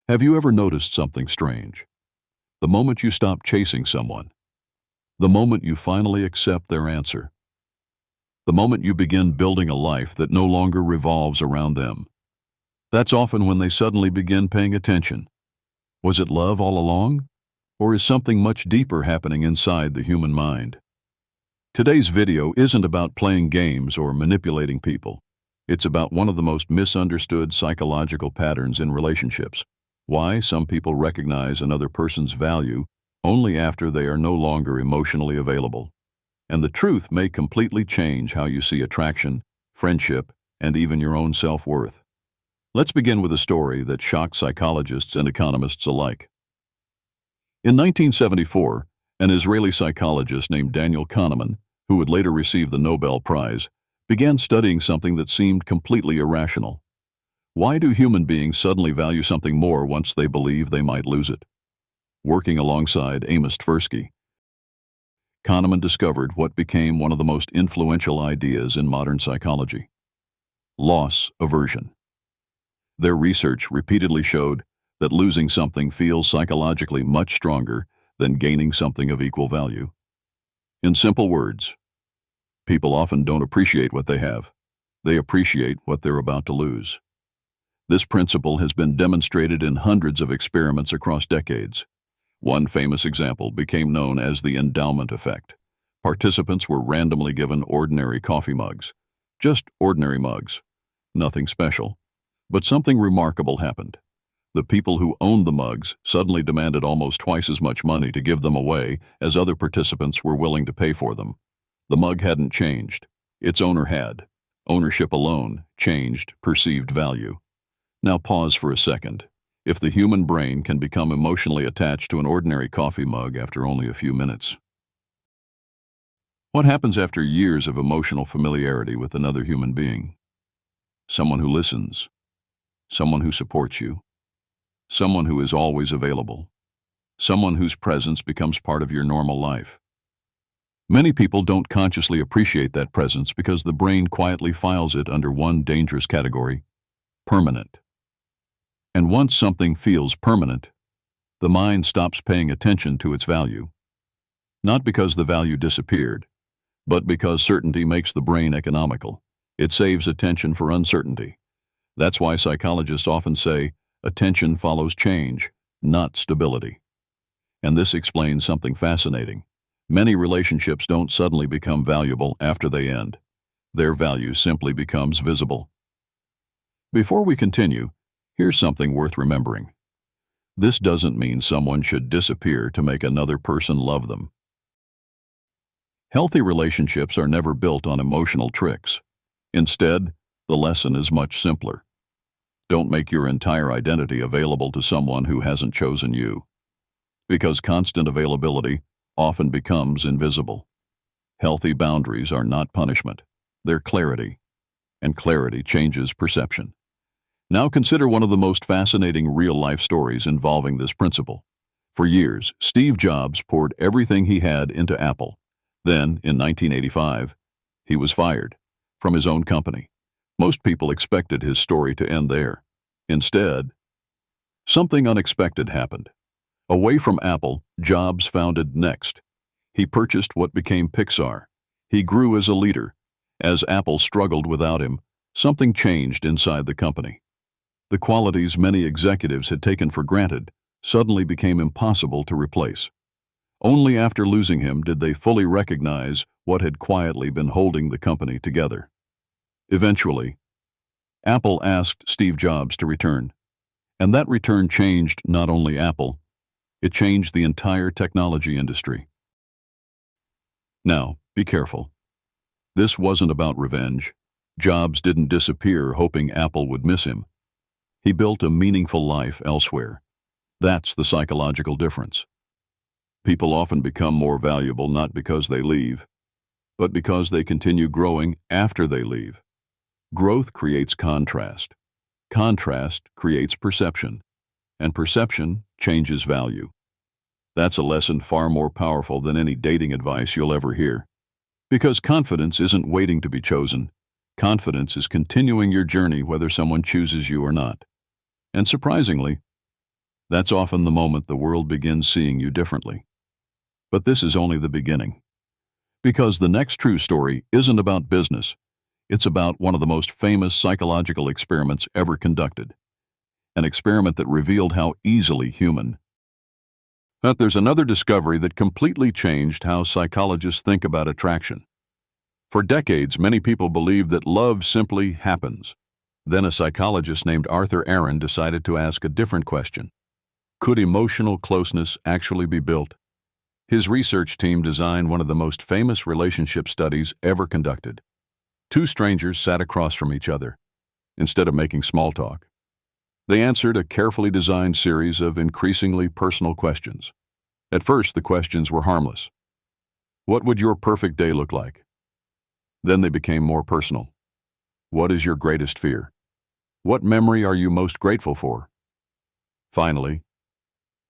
Have you ever noticed something strange? The moment you stop chasing someone, the moment you finally accept their answer, the moment you begin building a life that no longer revolves around them, that's often when they suddenly begin paying attention. Was it love all along? Or is something much deeper happening inside the human mind? Today's video isn't about playing games or manipulating people. It's about one of the most misunderstood psychological patterns in relationships. Why some people recognize another person's value only after they are no longer emotionally available. And the truth may completely change how you see attraction, friendship, and even your own self-worth. Let's begin with a story that shocked psychologists and economists alike. In 1974, an Israeli psychologist named Daniel Kahneman, who would later receive the Nobel Prize, began studying something that seemed completely irrational. Why do human beings suddenly value something more once they believe they might lose it? Working alongside Amos Tversky, Kahneman discovered what became one of the most influential ideas in modern psychology: loss aversion. Their research repeatedly showed that losing something feels psychologically much stronger than gaining something of equal value. In simple words, people often don't appreciate what they have. They appreciate what they're about to lose. This principle has been demonstrated in hundreds of experiments across decades. One famous example became known as the endowment effect. Participants were randomly given ordinary coffee mugs. Just ordinary mugs. Nothing special. But something remarkable happened. The people who owned the mugs suddenly demanded almost twice as much money to give them away as other participants were willing to pay for them. The mug hadn't changed. Its owner had. Ownership alone changed perceived value. Now pause for a second. If the human brain can become emotionally attached to an ordinary coffee mug after only a few minutes, what happens after years of emotional familiarity with another human being? Someone who listens, someone who supports you, someone who is always available, someone whose presence becomes part of your normal life. Many people don't consciously appreciate that presence because the brain quietly files it under one dangerous category: permanent. And once something feels permanent, the mind stops paying attention to its value. Not because the value disappeared, but because certainty makes the brain economical. It saves attention for uncertainty. That's why psychologists often say, attention follows change, not stability. And this explains something fascinating. Many relationships don't suddenly become valuable after they end. Their value simply becomes visible. Before we continue, here's something worth remembering. This doesn't mean someone should disappear to make another person love them. Healthy relationships are never built on emotional tricks. Instead, the lesson is much simpler. Don't make your entire identity available to someone who hasn't chosen you. Because constant availability often becomes invisible. Healthy boundaries are not punishment. They're clarity. And clarity changes perception. Now consider one of the most fascinating real-life stories involving this principle. For years, Steve Jobs poured everything he had into Apple. Then, in 1985, he was fired from his own company. Most people expected his story to end there. Instead, something unexpected happened. Away from Apple, Jobs founded Next. He purchased what became Pixar. He grew as a leader. As Apple struggled without him, something changed inside the company. The qualities many executives had taken for granted suddenly became impossible to replace. Only after losing him did they fully recognize what had quietly been holding the company together. Eventually, Apple asked Steve Jobs to return. And that return changed not only Apple, it changed the entire technology industry. Now, be careful. This wasn't about revenge. Jobs didn't disappear hoping Apple would miss him. He built a meaningful life elsewhere. That's the psychological difference. People often become more valuable not because they leave, but because they continue growing after they leave. Growth creates contrast. Contrast creates perception, and perception changes value. That's a lesson far more powerful than any dating advice you'll ever hear. Because confidence isn't waiting to be chosen. Confidence is continuing your journey whether someone chooses you or not. And surprisingly, That's often the moment the world begins seeing you differently. But this is only the beginning. Because the next true story isn't about business. It's about one of the most famous psychological experiments ever conducted. An experiment that revealed how easily human. But there's another discovery that completely changed how psychologists think about attraction. For decades, many people believed that love simply happens. Then a psychologist named Aron decided to ask a different question. Could emotional closeness actually be built? His research team designed one of the most famous relationship studies ever conducted. Two strangers sat across from each other. Instead of making small talk, they answered a carefully designed series of increasingly personal questions. At first, the questions were harmless. What would your perfect day look like? Then they became more personal. What is your greatest fear? What memory are you most grateful for? Finally,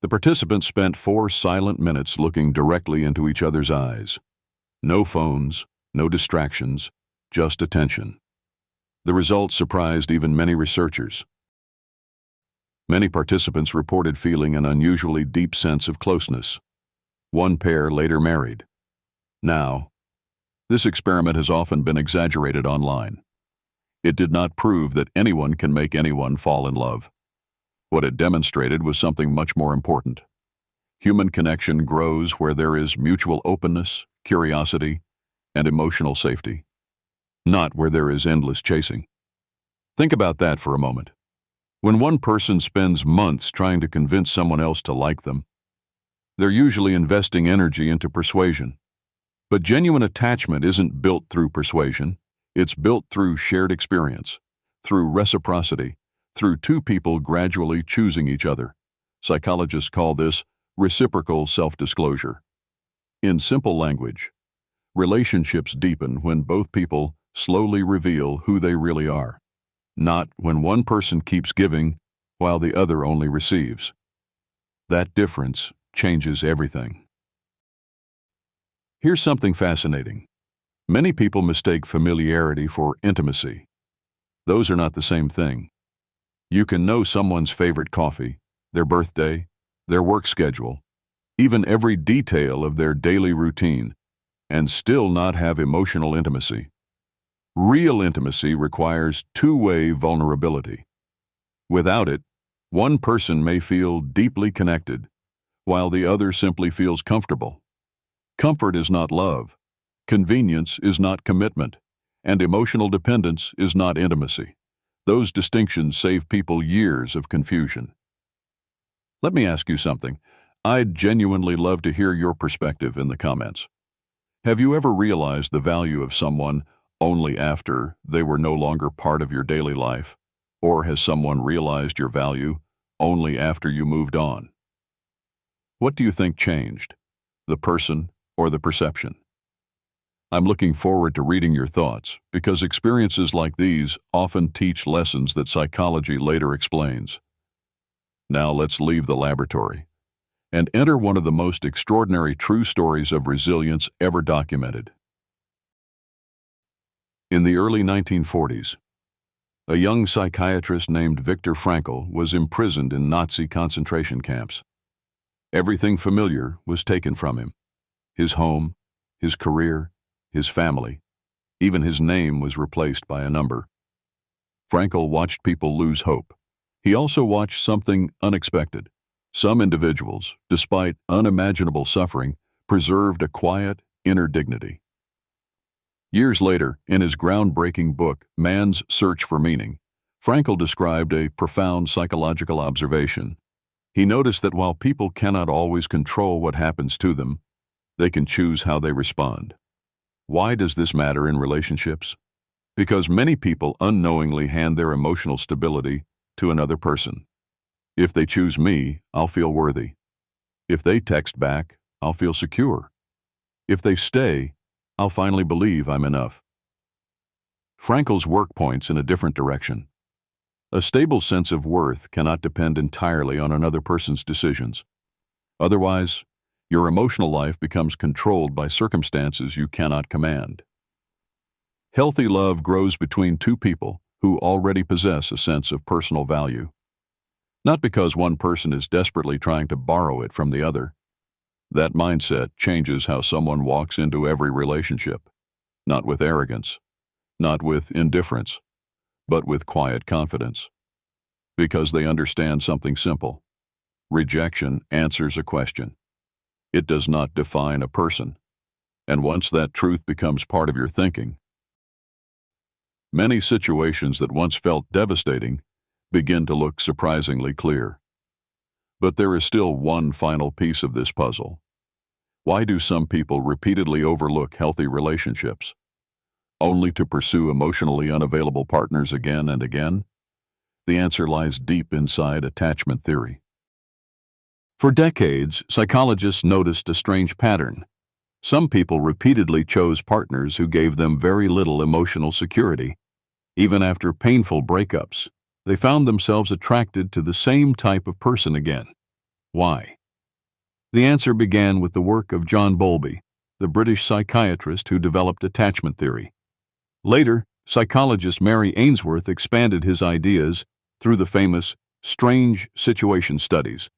the participants spent 4 silent minutes looking directly into each other's eyes. No phones, no distractions, just attention. The results surprised even many researchers. Many participants reported feeling an unusually deep sense of closeness. One pair later married. Now, this experiment has often been exaggerated online. It did not prove that anyone can make anyone fall in love. What it demonstrated was something much more important. Human connection grows where there is mutual openness, curiosity, and emotional safety, not where there is endless chasing. Think about that for a moment. When one person spends months trying to convince someone else to like them, they're usually investing energy into persuasion. But genuine attachment isn't built through persuasion. It's built through shared experience, through reciprocity, through two people gradually choosing each other. Psychologists call this reciprocal self-disclosure. In simple language, relationships deepen when both people slowly reveal who they really are, not when one person keeps giving while the other only receives. That difference changes everything. Here's something fascinating. Many people mistake familiarity for intimacy. Those are not the same thing. You can know someone's favorite coffee, their birthday, their work schedule, even every detail of their daily routine, and still not have emotional intimacy. Real intimacy requires two-way vulnerability. Without it, one person may feel deeply connected, while the other simply feels comfortable. Comfort is not love, convenience is not commitment, and emotional dependence is not intimacy. Those distinctions save people years of confusion. Let me ask you something. I'd genuinely love to hear your perspective in the comments. Have you ever realized the value of someone only after they were no longer part of your daily life? Or has someone realized your value only after you moved on? What do you think changed, the person or the perception? I'm looking forward to reading your thoughts because experiences like these often teach lessons that psychology later explains. Now let's leave the laboratory and enter one of the most extraordinary true stories of resilience ever documented. In the early 1940s, a young psychiatrist named Viktor Frankl was imprisoned in Nazi concentration camps. Everything familiar was taken from him. His home, his career, his family, even his name was replaced by a number. Frankl watched people lose hope. He also watched something unexpected. Some individuals, despite unimaginable suffering, preserved a quiet, inner dignity. Years later, in his groundbreaking book, Man's Search for Meaning, Frankl described a profound psychological observation. He noticed that while people cannot always control what happens to them, they can choose how they respond. Why does this matter in relationships? Because many people unknowingly hand their emotional stability to another person. If they choose me, I'll feel worthy. If they text back, I'll feel secure. If they stay, I'll finally believe I'm enough. Frankl's work points in a different direction. A stable sense of worth cannot depend entirely on another person's decisions. Otherwise, your emotional life becomes controlled by circumstances you cannot command. Healthy love grows between two people who already possess a sense of personal value. not because one person is desperately trying to borrow it from the other. That mindset changes how someone walks into every relationship, not with arrogance, not with indifference, but with quiet confidence. Because they understand something simple. Rejection answers a question. It does not define a person. And once that truth becomes part of your thinking, many situations that once felt devastating begin to look surprisingly clear. But there is still one final piece of this puzzle. Why do some people repeatedly overlook healthy relationships, only to pursue emotionally unavailable partners again and again? The answer lies deep inside attachment theory. For decades, psychologists noticed a strange pattern. Some people repeatedly chose partners who gave them very little emotional security. Even after painful breakups, they found themselves attracted to the same type of person again. Why? The answer began with the work of John Bowlby, the British psychiatrist who developed attachment theory. Later, psychologist Mary Ainsworth expanded his ideas through the famous strange situation studies,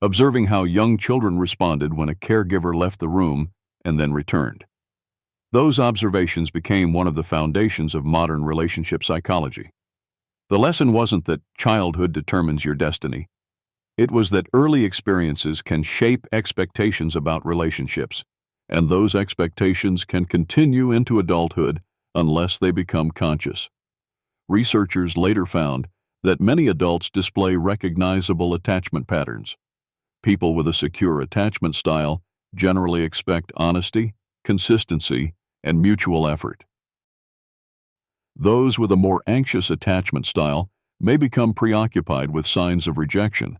observing how young children responded when a caregiver left the room and then returned. Those observations became one of the foundations of modern relationship psychology. The lesson wasn't that childhood determines your destiny. It was that early experiences can shape expectations about relationships, and those expectations can continue into adulthood unless they become conscious. Researchers later found that many adults display recognizable attachment patterns. People with a secure attachment style generally expect honesty, consistency, and mutual effort. Those with a more anxious attachment style may become preoccupied with signs of rejection,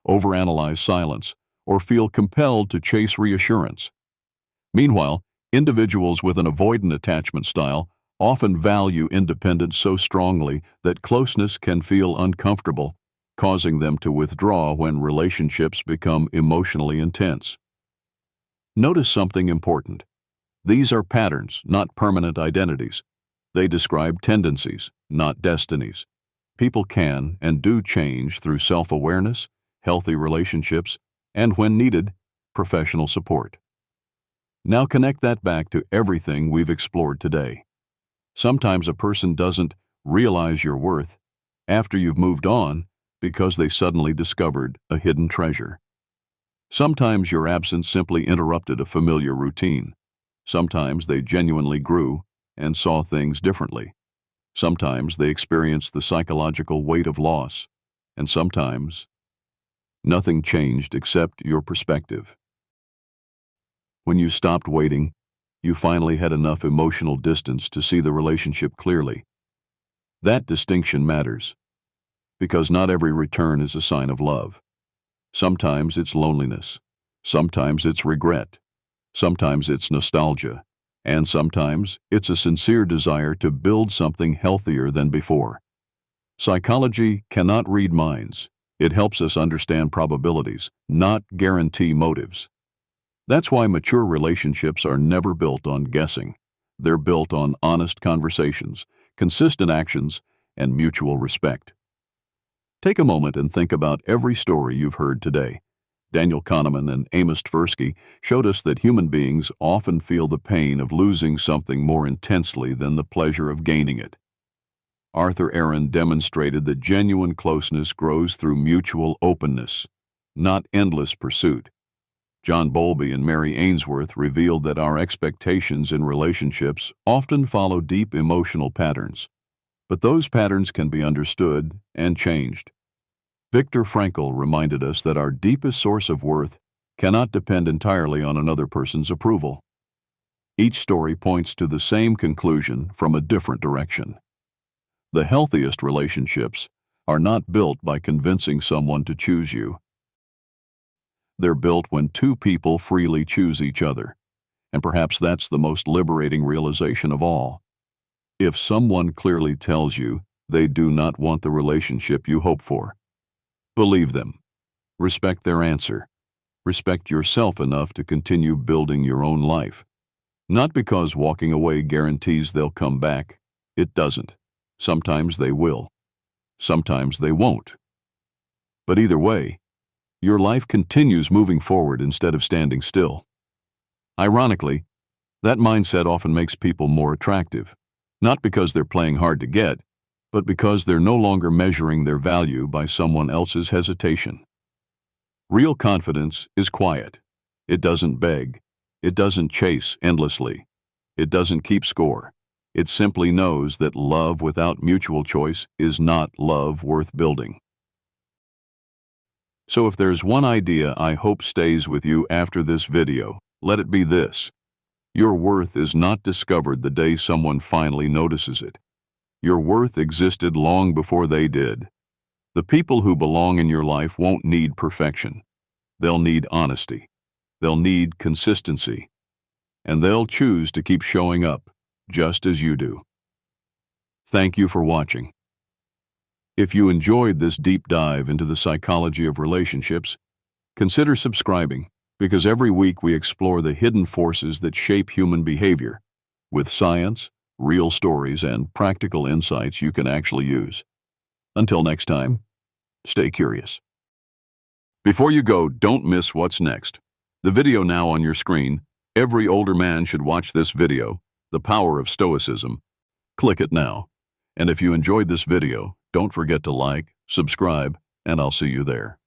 overanalyze silence, or feel compelled to chase reassurance. Meanwhile, individuals with an avoidant attachment style often value independence so strongly that closeness can feel uncomfortable, causing them to withdraw when relationships become emotionally intense. Notice something important. These are patterns, not permanent identities. They describe tendencies, not destinies. People can and do change through self-awareness, healthy relationships, and when needed, professional support. Now connect that back to everything we've explored today. Sometimes a person doesn't realize your worth after you've moved on because they suddenly discovered a hidden treasure. Sometimes your absence simply interrupted a familiar routine. Sometimes they genuinely grew and saw things differently. Sometimes they experienced the psychological weight of loss, and sometimes nothing changed except your perspective. When you stopped waiting, you finally had enough emotional distance to see the relationship clearly. That distinction matters, because not every return is a sign of love. Sometimes it's loneliness, sometimes it's regret, sometimes it's nostalgia, and sometimes it's a sincere desire to build something healthier than before. Psychology cannot read minds. It helps us understand probabilities, not guarantee motives. That's why mature relationships are never built on guessing. They're built on honest conversations, consistent actions, and mutual respect. Take a moment and think about every story you've heard today. Daniel Kahneman and Amos Tversky showed us that human beings often feel the pain of losing something more intensely than the pleasure of gaining it. Aron demonstrated that genuine closeness grows through mutual openness, not endless pursuit. John Bowlby and Mary Ainsworth revealed that our expectations in relationships often follow deep emotional patterns, but those patterns can be understood and changed. Viktor Frankl reminded us that our deepest source of worth cannot depend entirely on another person's approval. Each story points to the same conclusion from a different direction. The healthiest relationships are not built by convincing someone to choose you. They're built when two people freely choose each other, and perhaps that's the most liberating realization of all. If someone clearly tells you they do not want the relationship you hope for, believe them. Respect their answer. Respect yourself enough to continue building your own life. Not because walking away guarantees they'll come back. It doesn't. Sometimes they will. Sometimes they won't. But either way, your life continues moving forward instead of standing still. Ironically, that mindset often makes people more attractive, not because they're playing hard to get, but because they're no longer measuring their value by someone else's hesitation. Real confidence is quiet. It doesn't beg. It doesn't chase endlessly. It doesn't keep score. It simply knows that love without mutual choice is not love worth building. So if there's one idea I hope stays with you after this video, let it be this. Your worth is not discovered the day someone finally notices it. Your worth existed long before they did. The people who belong in your life won't need perfection. They'll need honesty. They'll need consistency. And they'll choose to keep showing up, just as you do. Thank you for watching. If you enjoyed this deep dive into the psychology of relationships, consider subscribing, because every week we explore the hidden forces that shape human behavior, with science, real stories, and practical insights you can actually use. Until next time, stay curious. Before you go, don't miss what's next. The video now on your screen, every older man should watch this video, The Power of Stoicism. Click it now. And if you enjoyed this video, don't forget to like, subscribe, and I'll see you there.